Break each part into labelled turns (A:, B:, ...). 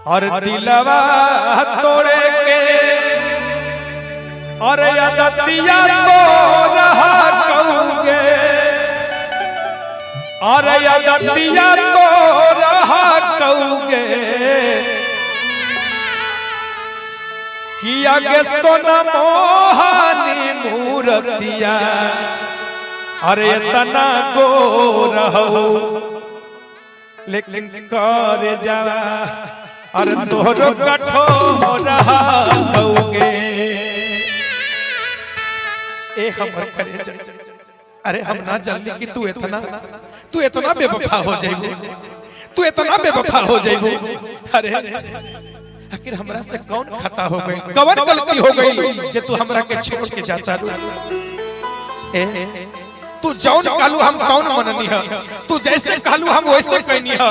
A: और दिलवा तोड़े के और यदतिया तो रहा कहूँगे और यदतिया तो रहा कहूँगे कि आगे सोना मोहानी मूर्तिया अरे तना गो रहो लेकिन कर जावा अरे तोहरो कठोर रहोगे ए हमर करे अरे हम ना जानली कि तू इतना बेवफा हो जाइबो तू इतना बेवफा हो जाइबो अरे आखिर हमरा से कौन खता हो गई कौन गलती हो गई कि तू हमरा के छोड़ के जाता ए तू जौन कहलू हम कौन मननी है तू जैसे कहलू हम वैसे कहनी है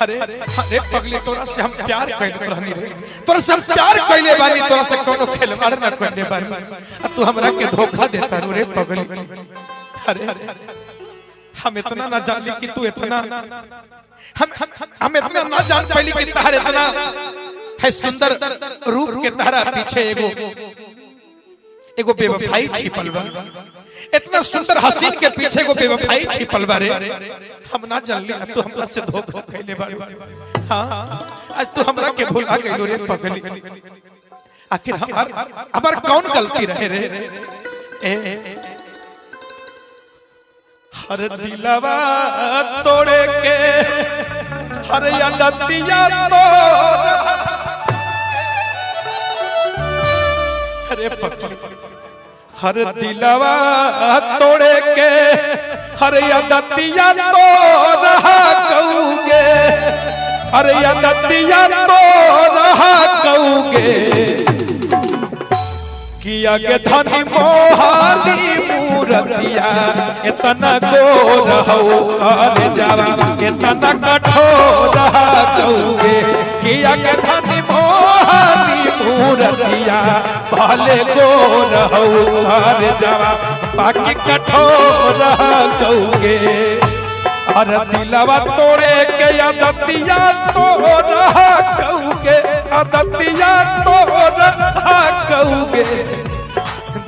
A: अरे अरे पगली तोरा से हम प्यार करत रहनी रे तोरा से हम प्यार कइले बानी तोरा से कोनो खिलवाड़ ना करने बानी अब तू हमरा के धोखा देता रे पगली अरे हम इतना ना जानली कि तू इतना हम इतना ना जान पाइली कि तहर इतना है सुंदर रूप के तहरा पीछे एगो बेवफाई छिपल बा इतना सुंदर हसीन के पीछे एगो बेवफाई छिपल बा रे हम ना जानली तू हमरा से धोखा कइले बाड़ी हां आज तू हमरा के भुला गइलो रे पगली आखिर हमार कौन गलती रहे रे ए हर दिलवा तोड़े के हर यदतिया तो अरे हर दिलवा तोड़े के हर यदतिया तो रहा कहूँगे हर यदतिया तो रहा कहूँगे किया के धनी मोहानी मूर्तिया इतना गोर हो कर जावा इतना कठोर कहूँगे किया के धनी मोहानी मूर्तिया भले गोर हो कर जावा बाकी कठोर कहूँगे और दिलवा तोड़े के यदतिया तो रहा कहूँगे यदतिया तो रहा कहूँगे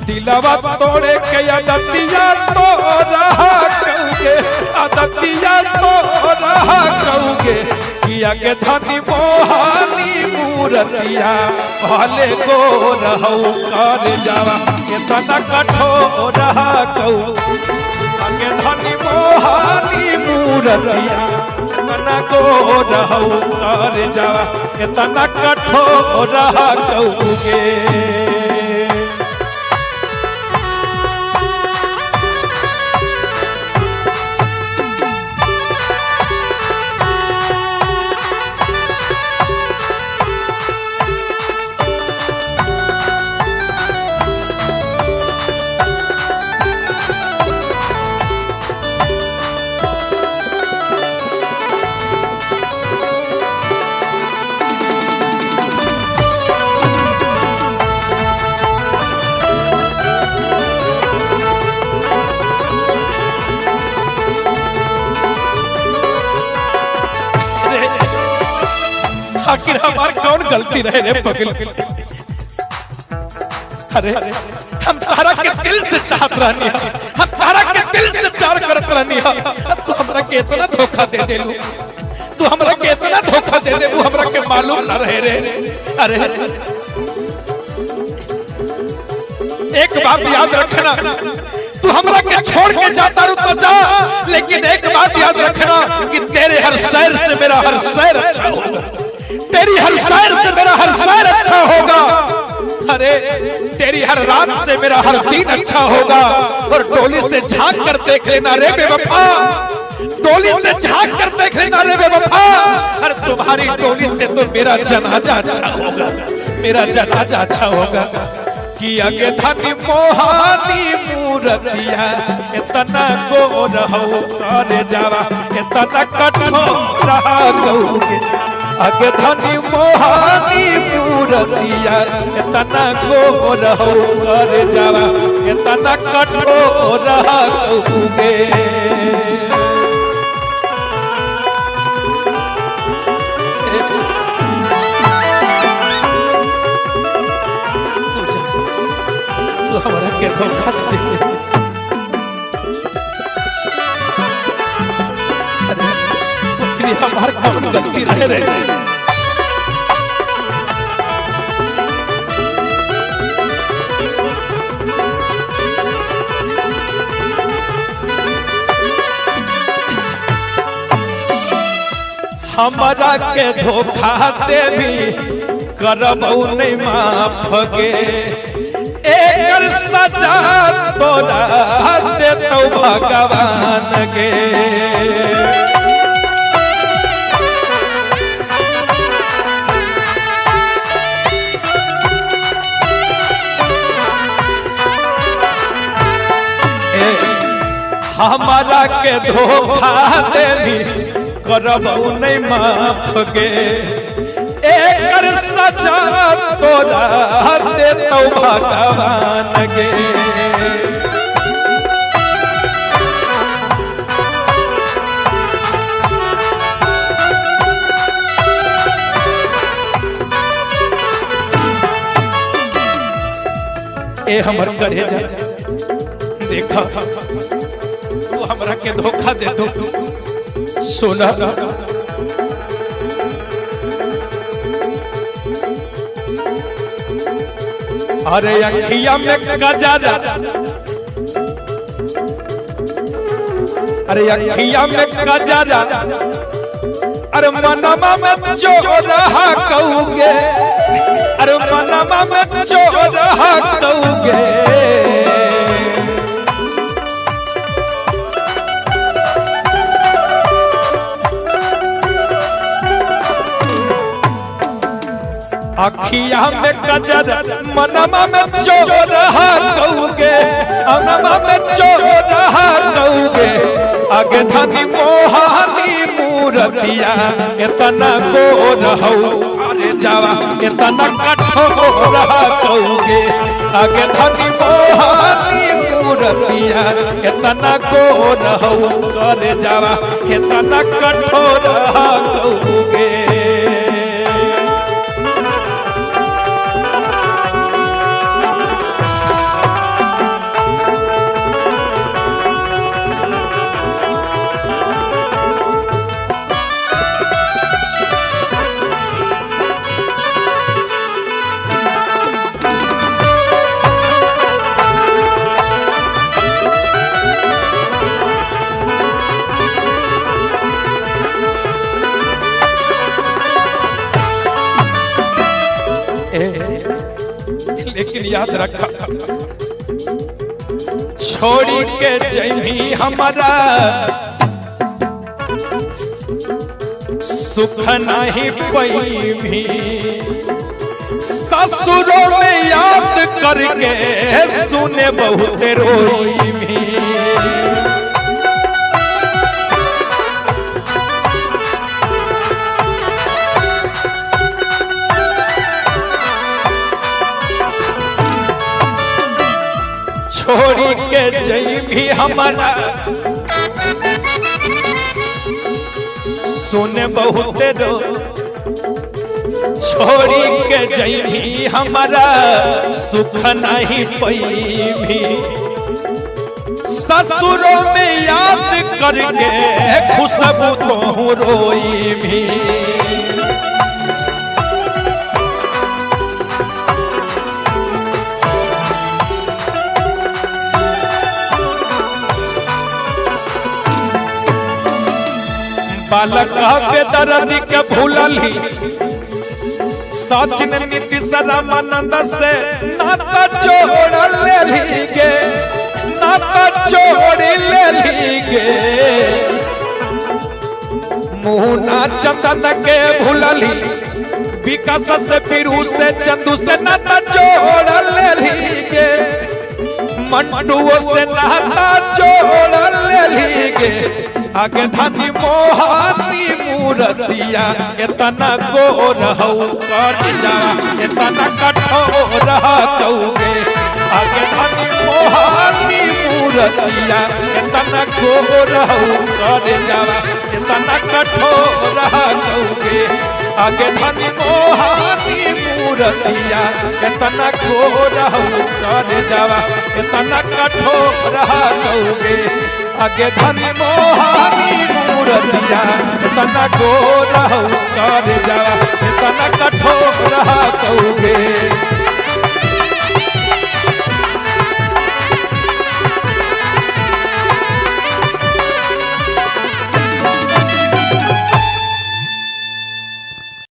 A: दिलवा तोड़े के यदतिया तो रहा कहूँगे यदतिया तो रहा कहूँगे किया के धनी मोहानी मूर्तिया भले गोर हो कर जावा इतना कठोर कहूँगे के धनी मोहानी मूर्तिया इतना गोर हो कर जावा इतना कठोर कहूँगे आखिर हमार कौन गलती रहे रे पगल अरे हम तारा के दिल से चाहत रहनी है हम तारा के दिल से प्यार करत रहनी है तू हमरा के इतना धोखा दे देलू तू हमरा के इतना धोखा दे देबू हमरा के मालूम ना रहे रे अरे एक बात याद रखना तू हमरा के छोड़ के जाता रू तो जा लेकिन एक बात याद रखना कि तेरे हर शहर से मेरा हर शहर अच्छा होगा तेरी हर शहर से मेरा हर शहर अच्छा होगा अरे तेरी हर रात से मेरा हर दिन अच्छा होगा और डोली से झांक कर देख लेना रे बेवफा डोली से झांक कर देख लेना रे बेवफा अरे तुम्हारी डोली से तो मेरा जनाजा अच्छा होगा मेरा जनाजा अच्छा होगा कि आगे धनी मोहानी मूर्तिया इतना गोर हो कर जावा इतना कठोर कहूँगे आगे धनी मोहानी मूर्तिया इतना गोर हो कर जावा इतना कठोर कहूँगे धोखा दे। अरे हमार कौन गलती रह रहे। हमारा के धोखा देवी करबौ नहीं माफ गे, एक सजा तोरा देतौ भगवान गे। हमारा के धोखा देवी करबौ नहीं माफ गे, एक सजा तोरा देतौ भगवान गे। ए हमर करेजा देखा तू हमरा के धोखा दे दो। सोना अरे अखिया में गजरा, अरे अखिया में गजरा, अरे मनमा में चोरहा कौगे, अरे मनमा में चोरहा कौगे। अखिया में गजरा मनमा में चोरहा कौगे, मनमा में चोरहा कौगे। आगे धनी मोहानी मूरतिया इतना गोर हौ, अरे जावा इतना कठोर कौगे। आगे धनी मोहानी मूरतिया इतना गोर हौ, अरे जावा इतना कठोर कौगे। लेकिन याद रखा छोड़ी के जमी हमारा सुख नहीं पैभी, ससुरों में याद करके सुने बहुत रोई भी। छोड़ी के जई भी हमारा सुने बहुत रो, छोड़ी के जई भी हमारा सुख नहीं पैभी, ससुरों में याद करके खुशबू तो रोई भी। बालक के दर्द के भूलली सचिन नीतीश रामानंद से नाता जोड़ ले गे, नाता जोड़ ले गे। मुन्ना चंदन के भूलली विकास से फिरू से चंदू से नाता जोड़ ले गे, मंटुओ से नाता जोड़ ले गे। आगे धनी मोहानी मूरतिया इतना गोर हौ, कर जावा इतना कठोर कौगे। आगे धनी मोहानी मूरतिया इतना गोर हौ, कर जावा इतना कठोर कौगे। आगे धनी मोहानी मूर्तिया कितना घोर कर जावा कितना कठोर कहोगे आगे धनी मोहानी मूर्तिया कितना घोर कर जावा कितना कठोर कहोगे।